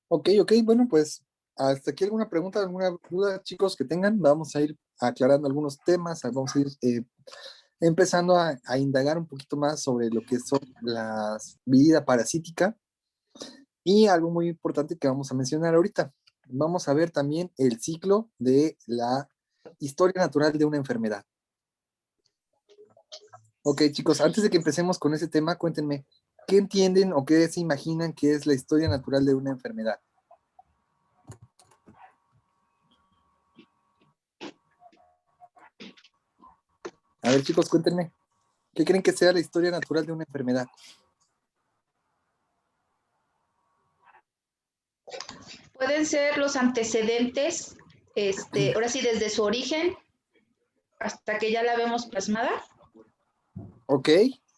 Ok, ok, bueno, pues hasta aquí alguna pregunta, alguna duda, chicos, que tengan. Vamos a ir aclarando algunos temas, vamos a ir empezando a indagar un poquito más sobre lo que son las vida parasítica y algo muy importante que vamos a mencionar ahorita. Vamos a ver también el ciclo de la historia natural de una enfermedad. Ok, chicos, antes de que empecemos con ese tema, cuéntenme, ¿qué entienden o qué se imaginan que es la historia natural de una enfermedad? A ver, chicos, cuéntenme, ¿qué creen que sea la historia natural de una enfermedad? Pueden ser los antecedentes, ahora sí, desde su origen hasta que ya la vemos plasmada. Ok,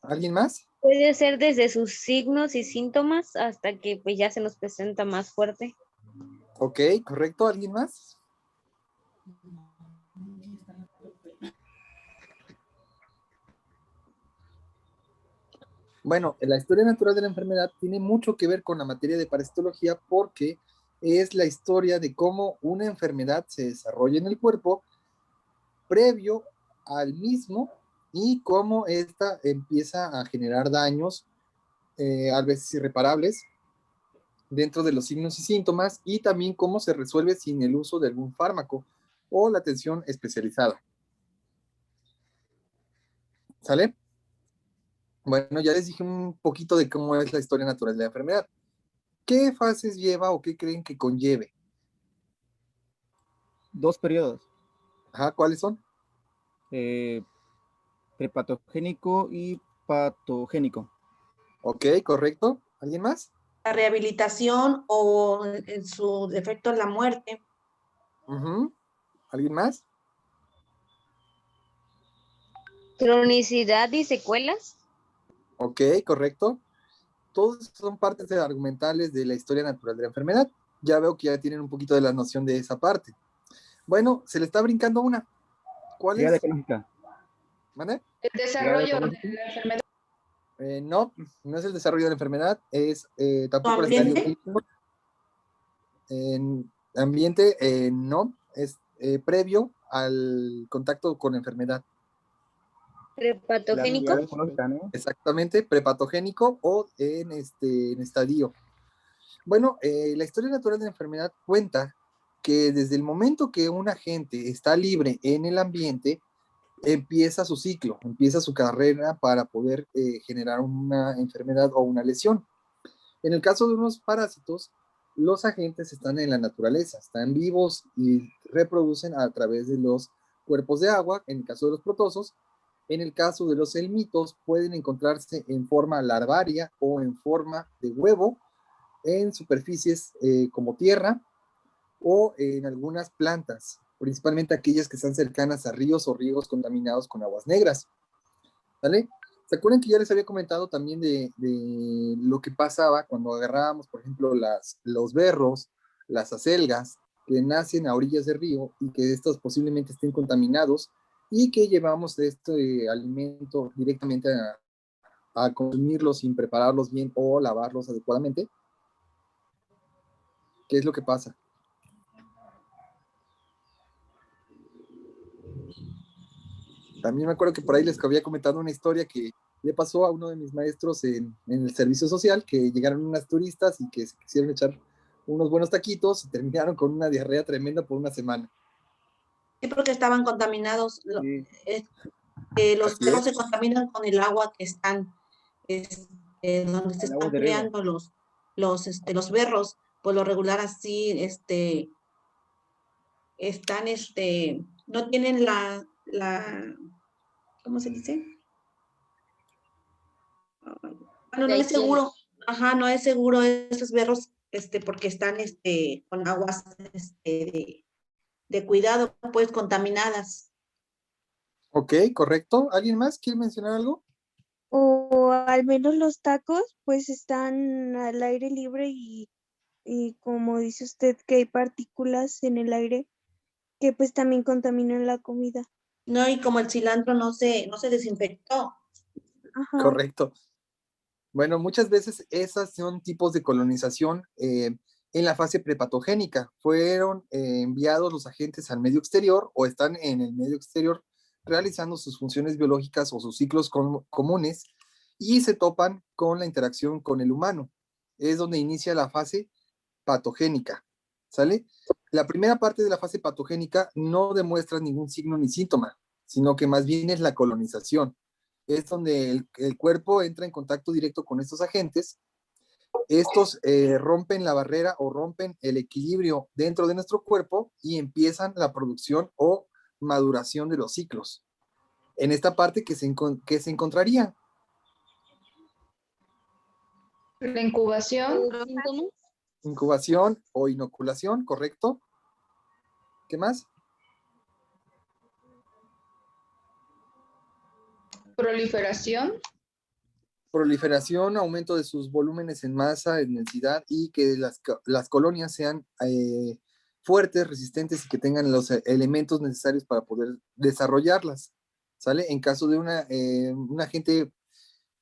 ¿alguien más? Puede ser desde sus signos y síntomas hasta que pues ya se nos presenta más fuerte. Ok, correcto, ¿alguien más? Bueno, la historia natural de la enfermedad tiene mucho que ver con la materia de parasitología porque es la historia de cómo una enfermedad se desarrolla en el cuerpo previo al mismo y cómo ésta empieza a generar daños, a veces irreparables, dentro de los signos y síntomas y también cómo se resuelve sin el uso de algún fármaco o la atención especializada. ¿Sale? Bueno, ya les dije un poquito de cómo es la historia natural de la enfermedad. ¿Qué fases lleva o qué creen que conlleve? Dos periodos, Ajá, ¿cuáles son? prepatogénico y patogénico. Ok, correcto. ¿Alguien más? La rehabilitación o en su defecto la muerte. ¿Alguien más? Cronicidad y secuelas. Ok, correcto. Todos son partes argumentales de la historia natural de la enfermedad. Ya veo que ya tienen un poquito de la noción de esa parte. Bueno, se le está brincando una. ¿Cuál Llegada es? ecológica. ¿Mande? El desarrollo de la enfermedad. No, no es el desarrollo de la enfermedad, es tampoco el ¿Ambiente? estadio clínico. En ambiente, no, es previo al contacto con la enfermedad. La Prepatogénico. llegada ecológica, ¿no? Exactamente, prepatogénico o en estadio. Bueno, la historia natural de la enfermedad cuenta que desde el momento que un agente está libre en el ambiente, empieza su ciclo, empieza su carrera para poder generar una enfermedad o una lesión. En el caso de unos parásitos, los agentes están en la naturaleza, están vivos y reproducen a través de los cuerpos de agua, en el caso de los protozoos. En el caso de los helmintos, pueden encontrarse en forma larvaria o en forma de huevo en superficies como tierra o en algunas plantas, principalmente aquellas que están cercanas a ríos o ríos contaminados con aguas negras. ¿Vale? ¿Se acuerdan que ya les había comentado también de lo que pasaba cuando agarrábamos, por ejemplo, los berros, las acelgas, que nacen a orillas del río y que estos posiblemente estén contaminados y que llevamos este alimento directamente a consumirlos sin prepararlos bien o lavarlos adecuadamente? ¿Qué es lo que pasa? También me acuerdo que por ahí les había comentado una historia que le pasó a uno de mis maestros en el servicio social, que llegaron unas turistas y que se quisieron echar unos buenos taquitos y terminaron con una diarrea tremenda por una semana. Sí, porque estaban contaminados. Sí. Los Así perros es. se contaminan con el agua que están, donde se El agua están de riego. criando los berros. Por lo regular así, están, no tienen ¿cómo se dice? Bueno, no La es higiene. seguro, ajá, no es seguro esos berros, porque están, con aguas, de cuidado, pues, contaminadas. Ok, correcto. ¿Alguien más quiere mencionar algo? O al menos los tacos pues están al aire libre y como dice usted que hay partículas en el aire que pues también contaminan la comida. No, y como el cilantro no se desinfectó. Ajá. Correcto. Bueno, muchas veces esas son tipos de colonización en la fase prepatogénica. Fueron enviados los agentes al medio exterior o están en el medio exterior realizando sus funciones biológicas o sus ciclos comunes y se topan con la interacción con el humano. Es donde inicia la fase patogénica, ¿sale? La primera parte de la fase patogénica no demuestra ningún signo ni síntoma, sino que más bien es la colonización. Es donde el cuerpo entra en contacto directo con estos agentes. Estos rompen la barrera o rompen el equilibrio dentro de nuestro cuerpo y empiezan la producción o maduración de los ciclos. En esta parte que se encontraría La incubación, ¿Los síntomas? incubación o inoculación, ¿correcto? ¿Qué más? proliferación, Proliferación, aumento de sus volúmenes en masa, en densidad y que las colonias sean fuertes, resistentes y que tengan los elementos necesarios para poder desarrollarlas, ¿sale? En caso de un agente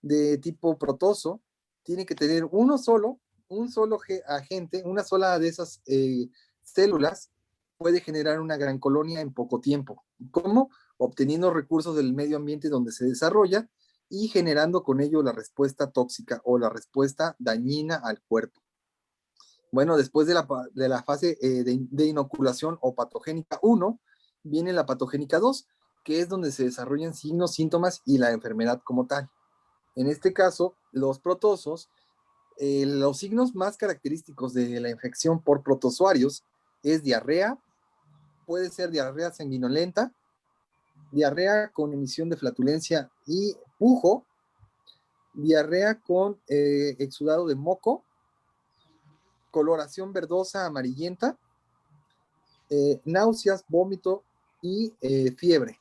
de tipo protozo, tiene que tener un solo agente, una sola de esas células puede generar una gran colonia en poco tiempo. ¿Cómo? Obteniendo recursos del medio ambiente donde se desarrolla y generando con ello la respuesta tóxica o la respuesta dañina al cuerpo. Bueno, después de la fase de inoculación o patogénica 1, viene la patogénica 2, que es donde se desarrollan signos, síntomas y la enfermedad como tal. En este caso, los protozoos, los signos más característicos de la infección por protozoarios es diarrea, puede ser diarrea sanguinolenta, diarrea con emisión de flatulencia y pujo, diarrea con exudado de moco, coloración verdosa amarillenta, náuseas, vómito y fiebre.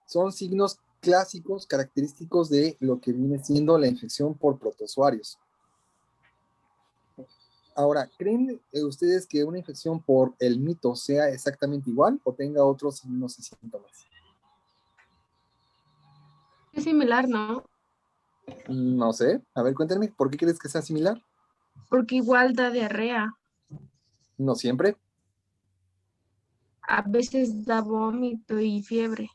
Son signos clásicos característicos de lo que viene siendo la infección por protozoarios. Ahora, ¿creen ustedes que una infección por el mito sea exactamente igual o tenga otros signos y síntomas? Es similar, ¿no? No sé. A ver, cuéntenme, ¿por qué crees que sea similar? Porque igual da diarrea. No siempre. A veces da vómito y fiebre.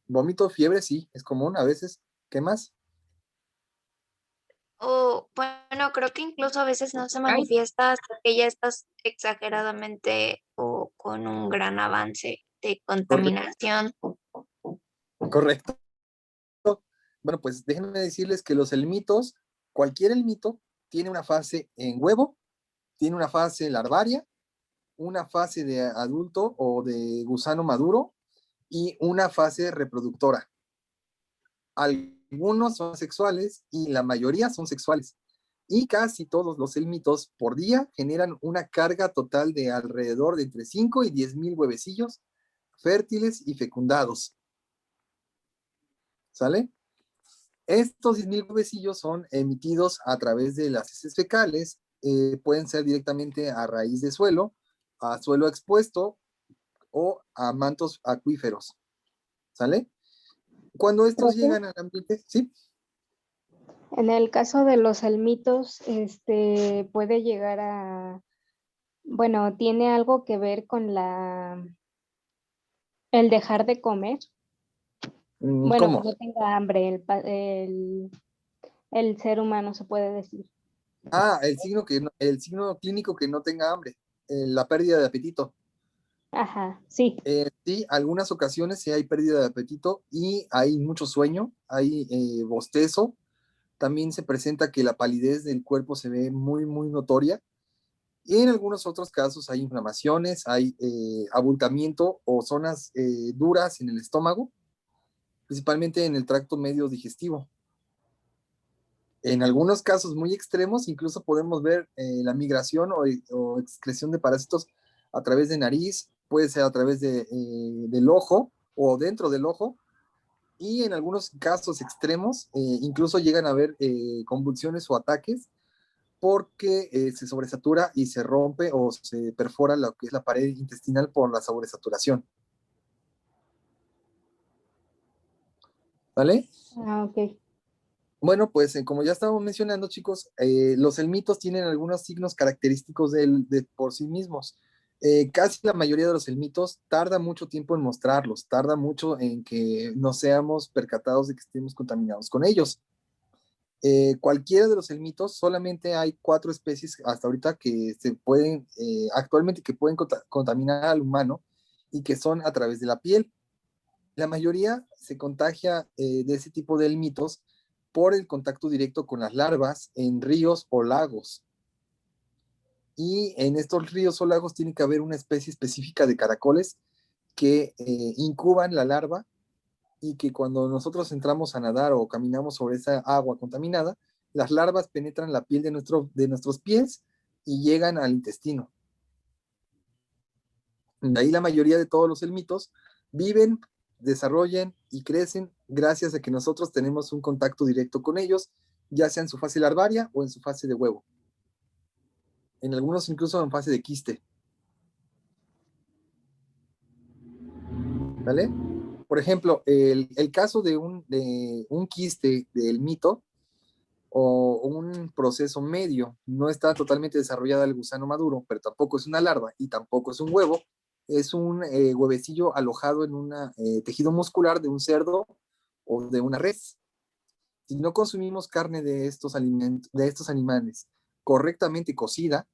Vómito, fiebre, sí, es común a veces. ¿Qué más? O bueno, creo que incluso a veces no se Ay, manifiesta hasta que ya estás exageradamente o con un gran avance de contaminación. Correcto. Bueno, pues déjenme decirles que los elmitos, cualquier elmito, tiene una fase en huevo, tiene una fase larvaria, una fase de adulto o de gusano maduro y una fase reproductora. Algunos son sexuales y la mayoría son sexuales. Y casi todos los elmitos por día generan una carga total de alrededor de entre 5 y 10,000 huevecillos fértiles y fecundados. ¿Sale? Estos 10,000 huevecillos son emitidos a través de las heces fecales, pueden ser directamente a raíz de suelo, a suelo expuesto o a mantos acuíferos. ¿Sale? Cuando estos Profe, llegan al ambiente, ¿sí? en el caso de los elmitos, puede llegar a, bueno, tiene algo que ver con el dejar de comer. Bueno, que ¿Cómo? no tenga hambre el ser humano, se puede decir. Ah, el signo clínico que no tenga hambre, la pérdida de apetito. Ajá, sí. Sí, algunas ocasiones sí hay pérdida de apetito y hay mucho sueño, hay bostezo. También se presenta que la palidez del cuerpo se ve muy, muy notoria. Y en algunos otros casos hay inflamaciones, hay abultamiento o zonas duras en el estómago, principalmente en el tracto medio digestivo. En algunos casos muy extremos, incluso podemos ver la migración o excreción de parásitos a través de nariz, puede ser a través del ojo o dentro del ojo, y en algunos casos extremos incluso llegan a haber convulsiones o ataques porque se sobresatura y se rompe o se perfora lo que es la pared intestinal por la sobresaturación. ¿Vale? Ah, ok. Bueno, pues como ya estábamos mencionando, chicos, los helmitos tienen algunos signos característicos por sí mismos. Casi la mayoría de los helmitos tarda mucho tiempo en mostrarlos, tarda mucho en que no seamos percatados de que estemos contaminados con ellos. Cualquiera de los helmitos, solamente hay 4 especies hasta ahorita que se pueden, actualmente que pueden contaminar al humano y que son a través de la piel. La mayoría se contagia de ese tipo de helmitos por el contacto directo con las larvas en ríos o lagos. Y en estos ríos o lagos tiene que haber una especie específica de caracoles que incuban la larva y que cuando nosotros entramos a nadar o caminamos sobre esa agua contaminada, las larvas penetran la piel de nuestros pies y llegan al intestino. De ahí la mayoría de todos los helmitos viven, desarrollan y crecen gracias a que nosotros tenemos un contacto directo con ellos, ya sea en su fase larvaria o en su fase de huevo. En algunos incluso en fase de quiste. ¿Vale? Por ejemplo, el caso de un quiste de helmito o un proceso medio, no está totalmente desarrollado el gusano maduro, pero tampoco es una larva y tampoco es un huevo, es un huevecillo alojado en un tejido muscular de un cerdo o de una res. Si no consumimos carne de estos animales correctamente cocida,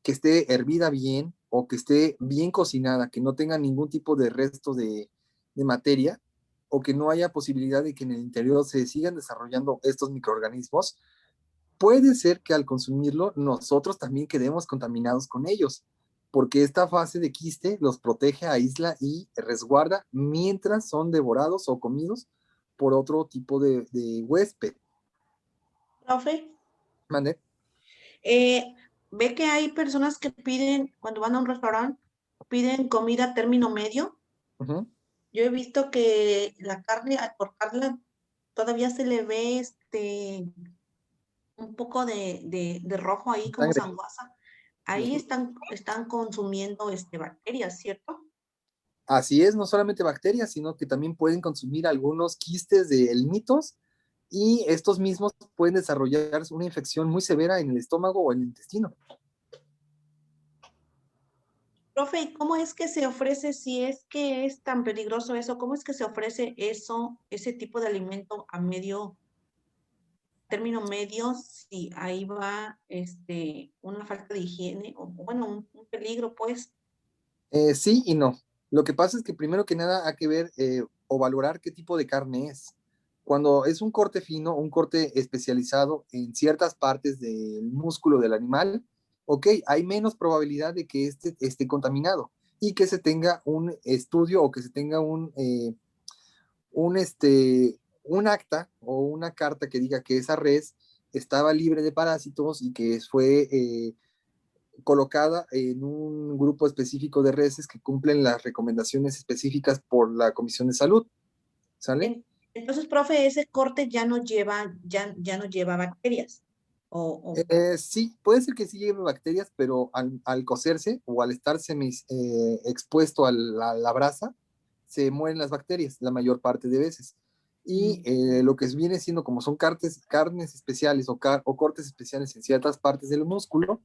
que esté hervida bien o que esté bien cocinada, que no tenga ningún tipo de resto de materia o que no haya posibilidad de que en el interior se sigan desarrollando estos microorganismos, puede ser que al consumirlo nosotros también quedemos contaminados con ellos, porque esta fase de quiste los protege, aísla y resguarda mientras son devorados o comidos por otro tipo de huésped. Profe, ¿Mande? ve que hay personas que piden, cuando van a un restaurante, piden comida a término medio. Uh-huh. Yo he visto que la carne, al cortarla, todavía se le ve un poco de rojo ahí, como Sangre. sanguaza. Ahí están consumiendo bacterias, ¿cierto? Así es, no solamente bacterias, sino que también pueden consumir algunos quistes de helmitos y estos mismos pueden desarrollar una infección muy severa en el estómago o en el intestino. Profe, ¿cómo es que se ofrece, si es que es tan peligroso eso, cómo es que se ofrece ese tipo de alimento a término medio, si ahí va una falta de higiene o bueno, un peligro, pues? Sí y no. Lo que pasa es que primero que nada hay que ver o valorar qué tipo de carne es. Cuando es un corte fino, un corte especializado en ciertas partes del músculo del animal, ok, hay menos probabilidad de que esté contaminado y que se tenga un estudio o que se tenga un acta o una carta que diga que esa res estaba libre de parásitos y que fue colocada en un grupo específico de reses que cumplen las recomendaciones específicas por la Comisión de Salud. ¿Sale? Entonces, profe, ese corte ya no lleva bacterias. Sí, puede ser que sí lleve bacterias, pero al cocerse o al estar expuesto a la brasa, se mueren las bacterias la mayor parte de veces. Y lo que viene siendo como son carnes especiales o cortes especiales en ciertas partes del músculo,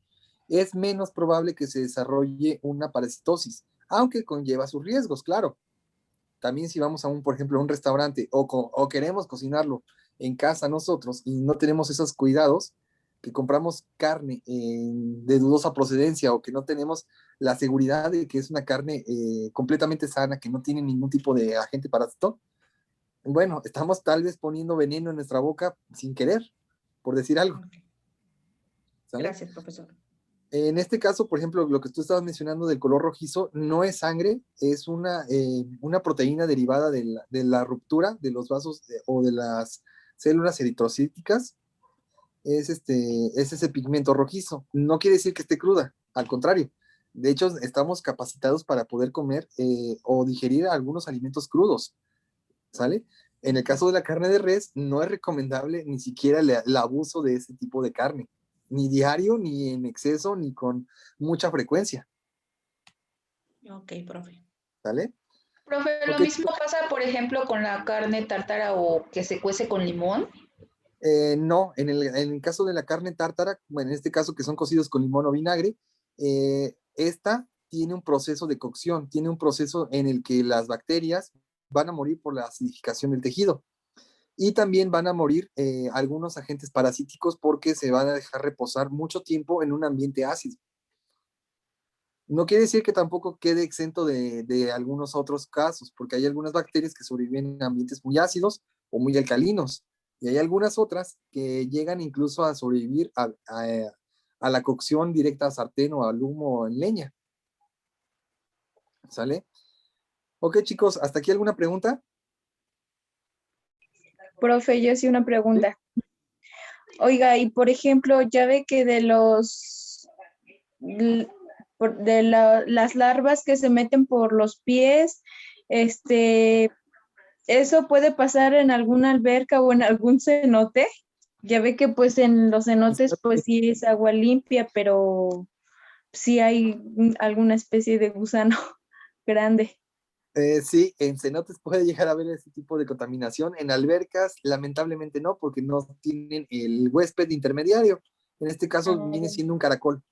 es menos probable que se desarrolle una parasitosis, aunque conlleva sus riesgos, claro. También si vamos por ejemplo, a un restaurante o queremos cocinarlo en casa nosotros y no tenemos esos cuidados, que compramos carne de dudosa procedencia o que no tenemos la seguridad de que es una carne completamente sana, que no tiene ningún tipo de agente parásito, bueno, estamos tal vez poniendo veneno en nuestra boca sin querer, por decir algo. ¿Sale? Gracias, profesor. En este caso, por ejemplo, lo que tú estabas mencionando del color rojizo, no es sangre, es una proteína derivada de la ruptura de los vasos o de las células eritrocíticas. Es ese pigmento rojizo. No quiere decir que esté cruda, al contrario. De hecho, estamos capacitados para poder comer o digerir algunos alimentos crudos. ¿Sale? En el caso de la carne de res, no es recomendable ni siquiera el abuso de ese tipo de carne. Ni diario, ni en exceso, ni con mucha frecuencia. Ok, profe. ¿Sale? Profe, lo mismo pasa, por ejemplo, con la carne tártara o que se cuece con limón. No, en el caso de la carne tártara, bueno, en este caso que son cocidos con limón o vinagre, esta tiene un proceso de cocción, tiene un proceso en el que las bacterias van a morir por la acidificación del tejido y también van a morir algunos agentes parasíticos porque se van a dejar reposar mucho tiempo en un ambiente ácido. No quiere decir que tampoco quede exento de algunos otros casos, porque hay algunas bacterias que sobreviven en ambientes muy ácidos o muy alcalinos, y hay algunas otras que llegan incluso a sobrevivir a la cocción directa a sartén o al humo en leña. ¿Sale? Ok, chicos, ¿hasta aquí alguna pregunta? Profe, yo sí una pregunta. Oiga, y por ejemplo, ya ve que de las larvas que se meten por los pies, ¿eso puede pasar en alguna alberca o en algún cenote? Ya ve que pues en los cenotes pues sí es agua limpia, pero sí hay alguna especie de gusano grande. Sí, en cenotes puede llegar a haber ese tipo de contaminación. En albercas, lamentablemente no, porque no tienen el huésped intermediario. En este caso viene siendo un caracol.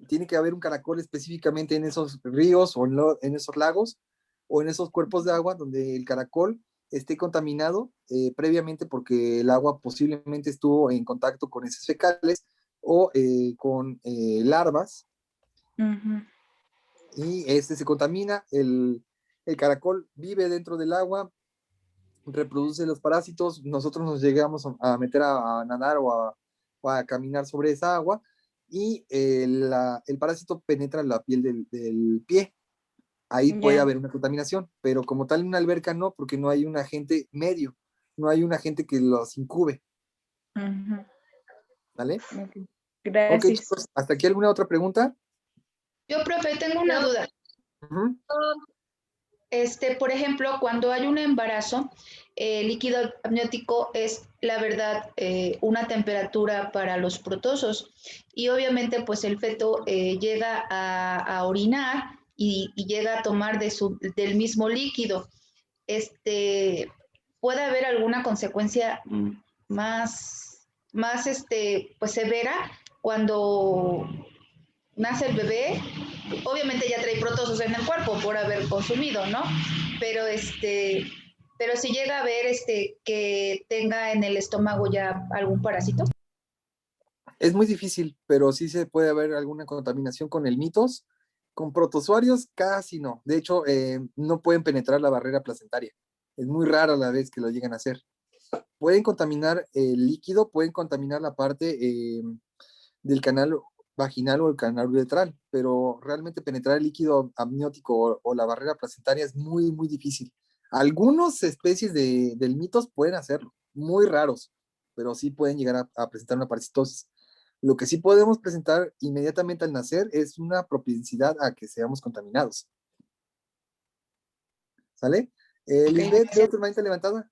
Tiene que haber un caracol específicamente en esos ríos o en esos lagos o en esos cuerpos de agua donde el caracol esté contaminado previamente porque el agua posiblemente estuvo en contacto con heces fecales o con larvas y este se contamina, el caracol vive dentro del agua, reproduce los parásitos, nosotros nos llegamos a meter a nadar o a caminar sobre esa agua y el parásito penetra la piel del pie. Ahí puede haber una contaminación, pero como tal en una alberca no, porque no hay un agente medio, no hay un agente que los incube. ¿Vale? Gracias. Ok, chicos, ¿hasta aquí alguna otra pregunta? Yo, profe, tengo una duda. Por ejemplo, cuando hay un embarazo, el líquido amniótico es, la verdad, una temperatura para los protozoos y obviamente pues el feto llega a orinar y llega a tomar del mismo líquido. ¿Puede haber alguna consecuencia más pues severa cuando nace el bebé? Obviamente ya trae protozoos en el cuerpo por haber consumido, ¿no? Pero pero si llega a ver que tenga en el estómago ya algún parásito. Es muy difícil, pero sí se puede haber alguna contaminación con el mitos. Con protozoarios casi no. De hecho, no pueden penetrar la barrera placentaria. Es muy rara la vez que lo llegan a hacer. Pueden contaminar el líquido, pueden contaminar la parte del canal vaginal o el canal uretral, pero realmente penetrar el líquido amniótico o la barrera placentaria es muy, muy difícil. Algunas especies del mitos pueden hacerlo, muy raros, pero sí pueden llegar a presentar una parasitosis. Lo que sí podemos presentar inmediatamente al nacer es una propensidad a que seamos contaminados. ¿Sale? Lisbeth, veo tu manita levantada.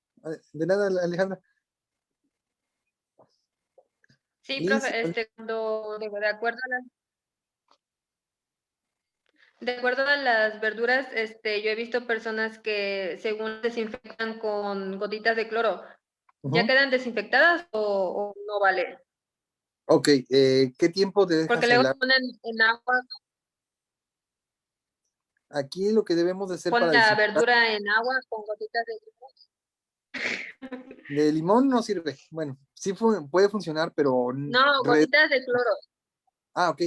De nada, Alejandra. Sí, Liz, profe, cuando de acuerdo a las verduras, yo he visto personas que según desinfectan con gotitas de cloro. ¿Ya quedan desinfectadas o no vale? Ok, ¿qué tiempo te dejas Porque luego se ponen en agua, Aquí lo que debemos de hacer ponen para la desinfectar verdura en agua con gotitas de cloro. de limón no sirve. Bueno, sí puede funcionar, pero No, gotitas de cloro. ok.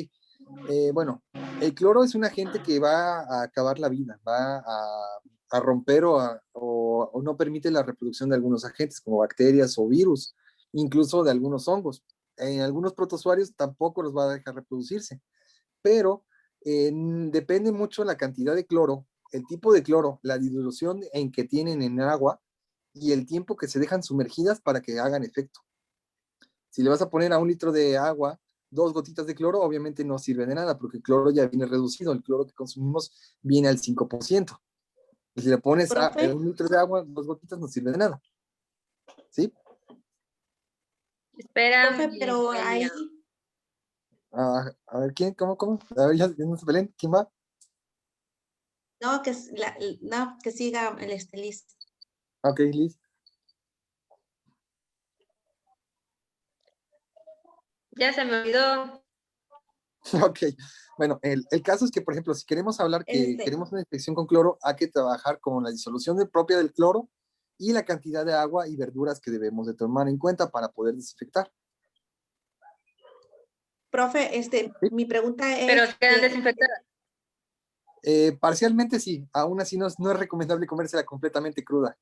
Bueno, el cloro es un agente que va a acabar la vida, va a romper o no permite la reproducción de algunos agentes como bacterias o virus, incluso de algunos hongos. En algunos protozoarios tampoco los va a dejar reproducirse, pero depende mucho la cantidad de cloro, el tipo de cloro, la disolución en que tienen en agua y el tiempo que se dejan sumergidas para que hagan efecto. Si le vas a poner a 1 litro de agua 2 gotitas de cloro, obviamente no sirve de nada, porque el cloro ya viene reducido, el cloro que consumimos viene al 5%. Y si le pones a 1 litro de agua, 2 gotitas, no sirve de nada. ¿Sí? Espera, Profe, pero ahí, A ver, ¿quién? ¿Cómo? A ver, ya no se peleen. ¿Quién va? no, no, que siga el Liz. Ok, Liz. Ya se me olvidó. Ok, bueno, el caso es que, por ejemplo, si queremos hablar que queremos una inspección con cloro, hay que trabajar con la disolución propia del cloro y la cantidad de agua y verduras que debemos de tomar en cuenta para poder desinfectar. Profe, ¿Sí? mi pregunta Pero es quedan que desinfectadas. Parcialmente sí, aún así no es recomendable comérsela completamente cruda.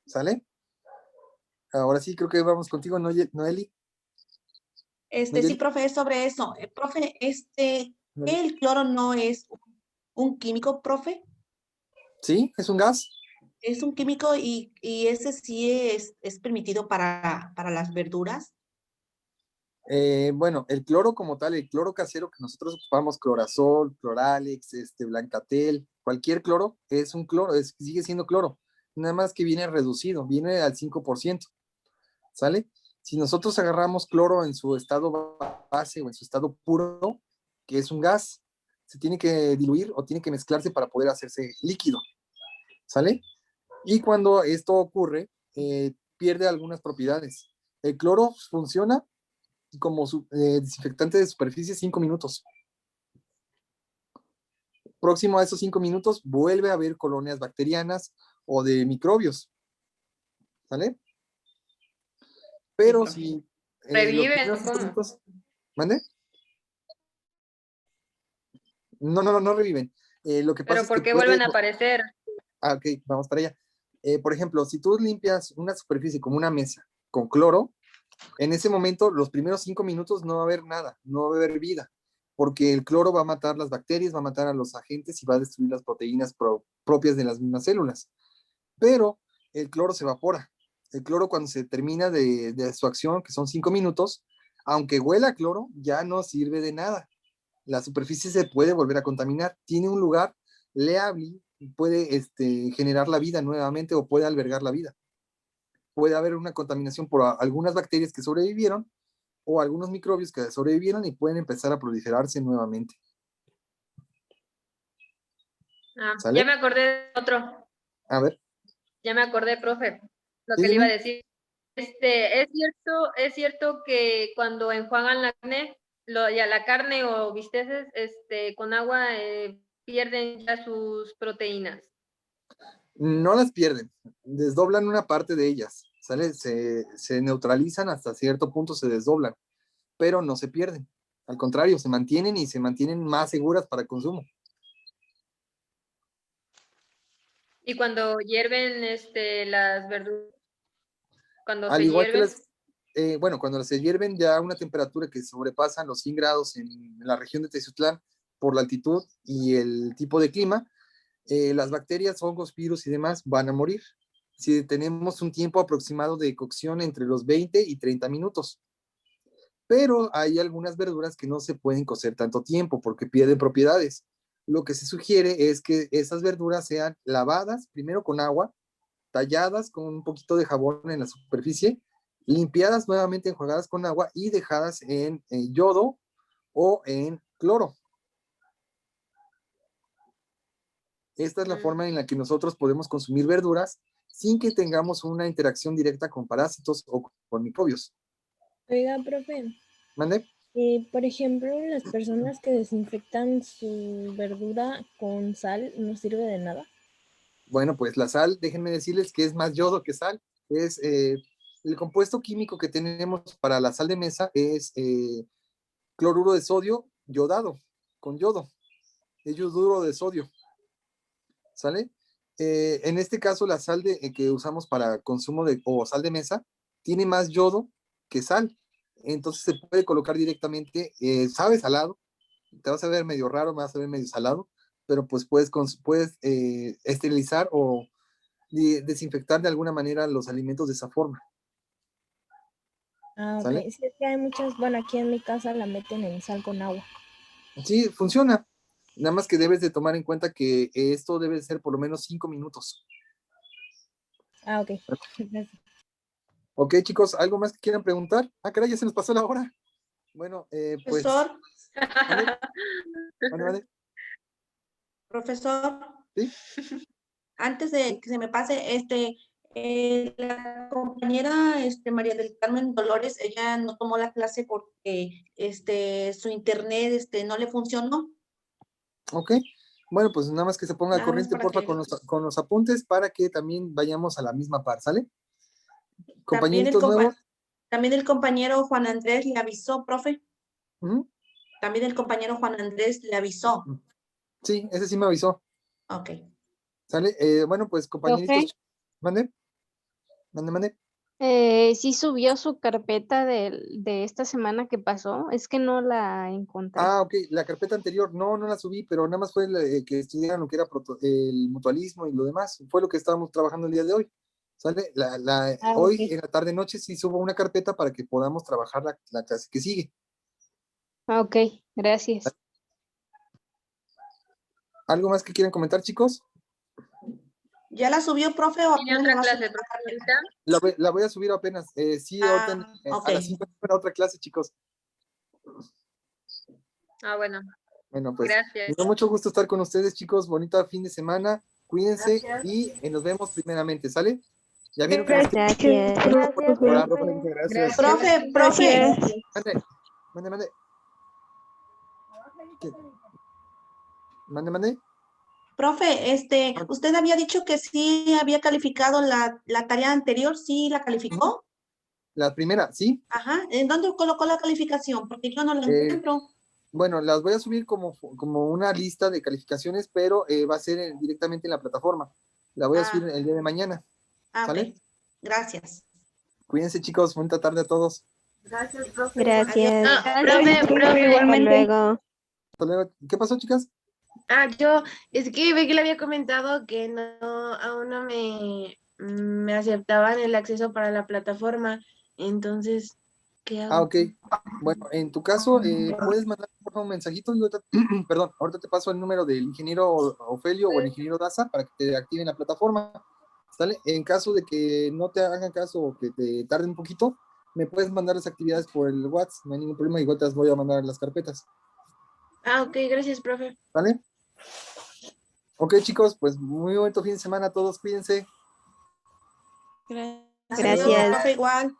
¿Sale? Ahora sí, creo que vamos contigo, Noeli. sí, Noeli. profe, es sobre eso. Profe, ¿el cloro no es un químico, profe? Sí, es un gas. Es un químico y ese sí es permitido para las verduras. Bueno, el cloro como tal, el cloro casero que nosotros ocupamos, clorazol, cloralex, blancatel, cualquier cloro es un cloro, sigue siendo cloro, nada más que viene reducido, viene al 5%, ¿sale? Si nosotros agarramos cloro en su estado base o en su estado puro, que es un gas, se tiene que diluir o tiene que mezclarse para poder hacerse líquido, ¿sale? Y cuando esto ocurre, pierde algunas propiedades. El cloro funciona como desinfectante de superficie 5 minutos. Próximo a esos 5 minutos vuelve a haber colonias bacterianas o de microbios. ¿Sale? Pero si los ¿Reviven primeros o 5 cómo? minutos... ¿Mande? No reviven. Lo que pasa ¿Pero es que por qué puede... vuelven a aparecer? Ah, ok, vamos para allá. Por ejemplo, si tú limpias una superficie como una mesa con cloro, en ese momento, los primeros 5 minutos no va a haber nada, no va a haber vida, porque el cloro va a matar las bacterias, va a matar a los agentes y va a destruir las proteínas propias de las mismas células. Pero el cloro se evapora. El cloro cuando se termina de su acción, que son 5 minutos, aunque huela a cloro, ya no sirve de nada. La superficie se puede volver a contaminar. Tiene un lugar leable, puede generar la vida nuevamente o puede albergar la vida. Puede haber una contaminación por algunas bacterias que sobrevivieron o algunos microbios que sobrevivieron y pueden empezar a proliferarse nuevamente. ¿Sale? Ya me acordé de otro. A ver. Ya me acordé, profe, lo Sí, que le iba a dime. decir. Es cierto que cuando enjuagan la carne, ya la carne o bisteces, con agua pierden ya sus proteínas. No las pierden, desdoblan una parte de ellas, ¿sale? Se neutralizan hasta cierto punto, se desdoblan, pero no se pierden. Al contrario, se mantienen y se mantienen más seguras para consumo. Y cuando hierven las verduras, cuando Al se igual que hierven, bueno, cuando se hierven ya a una temperatura que sobrepasan los 100 grados en la región de Teciutlán por la altitud y el tipo de clima, las bacterias, hongos, virus y demás van a morir. Si tenemos un tiempo aproximado de cocción entre los 20 y 30 minutos. Pero hay algunas verduras que no se pueden cocer tanto tiempo porque pierden propiedades. Lo que se sugiere es que esas verduras sean lavadas primero con agua, talladas con un poquito de jabón en la superficie, limpiadas nuevamente, enjuagadas con agua y dejadas en yodo o en cloro. Esta es la forma en la que nosotros podemos consumir verduras sin que tengamos una interacción directa con parásitos o con microbios. Oiga, profe. ¿Mande? Por ejemplo, las personas que desinfectan su verdura con sal, ¿no sirve de nada? Bueno, pues la sal, déjenme decirles que es más yodo que sal. Es el compuesto químico que tenemos para la sal de mesa es cloruro de sodio yodado, con yodo. Es yoduro de sodio. ¿Sale? En este caso, la sal que usamos para consumo o sal de mesa tiene más yodo que sal. Entonces se puede colocar directamente, sabe salado, te vas a ver medio raro, me vas a ver medio salado, pero pues puedes esterilizar o desinfectar de alguna manera los alimentos de esa forma. Ah, ok. ¿Sale? Sí, es que hay muchas, bueno, aquí en mi casa la meten en sal con agua. Sí, funciona. Nada más que debes de tomar en cuenta que esto debe ser por lo menos 5 minutos. Ah, ok. Gracias. Ok, chicos, ¿algo más que quieran preguntar? Ah, caray, ya se nos pasó la hora. Bueno, pues... Profesor. ¿Vale? Profesor. ¿Sí? Antes de que se me pase, La compañera María del Carmen Dolores, ella no tomó la clase porque su internet no le funcionó. Ok. Bueno, pues nada más que se ponga al Nada más corriente, para porfa, que- con los apuntes para que también vayamos a la misma par, ¿sale? También el, Compañeritos nuevos. también el compañero Juan Andrés le avisó, profe. Ujú. También el compañero Juan Andrés le avisó. Sí, ese sí me avisó. Ok. ¿Sale? Bueno, pues compañeritos. Mande. Mande. Sí subió su carpeta de esta semana que pasó, es que no la encontré. Ah, ok, la carpeta anterior, no la subí, pero nada más fue que estudiaran lo que era el mutualismo y lo demás. Fue lo que estábamos trabajando el día de hoy. ¿Sale? Hoy, ok. en la tarde-noche, sí subo una carpeta para que podamos trabajar la clase que sigue. Ok, gracias. ¿Algo más que quieran comentar, chicos? ¿Ya la subió, profe, o ¿Tiene apenas la otra va a clase, subir? profe, ahorita? La voy a subir apenas. Sí, ahorita ok. a las 5 para otra clase, chicos. Ah, bueno. Bueno, pues Gracias. me dio mucho gusto estar con ustedes, chicos. Bonito fin de semana. Cuídense Gracias. y nos vemos primeramente, ¿sale? Ya vieron que Gracias. Gracias, Hola, profe. Muchas gracias. Profe. ¿Qué? Mande. Profe, usted había dicho que sí había calificado la tarea anterior, ¿sí la calificó? La primera, ¿sí? Ajá. ¿En dónde colocó la calificación? Porque yo no la encuentro. Bueno, las voy a subir como una lista de calificaciones, pero va a ser directamente en la plataforma. La voy a subir el día de mañana. ¿Sale? Ok. Gracias. Cuídense, chicos. Bonita tarde a todos. Gracias, profe. Gracias. Profe, Hasta luego. Hasta luego. ¿Qué pasó, chicas? Es que ve que le había comentado que no, aún no me aceptaban el acceso para la plataforma. Entonces, ¿qué hago? Ok. Bueno, en tu caso, puedes mandar por favor un mensajito. Y perdón, ahorita te paso el número del ingeniero Ofelio o el ingeniero Daza para que te activen la plataforma. ¿Sale? En caso de que no te hagan caso o que te tarde un poquito, me puedes mandar las actividades por el WhatsApp. No hay ningún problema. Igual te las voy a mandar las carpetas. Ok, gracias, profe. ¿Vale? Ok, chicos, pues muy bonito fin de semana a todos. Cuídense. Gracias. Profe, igual.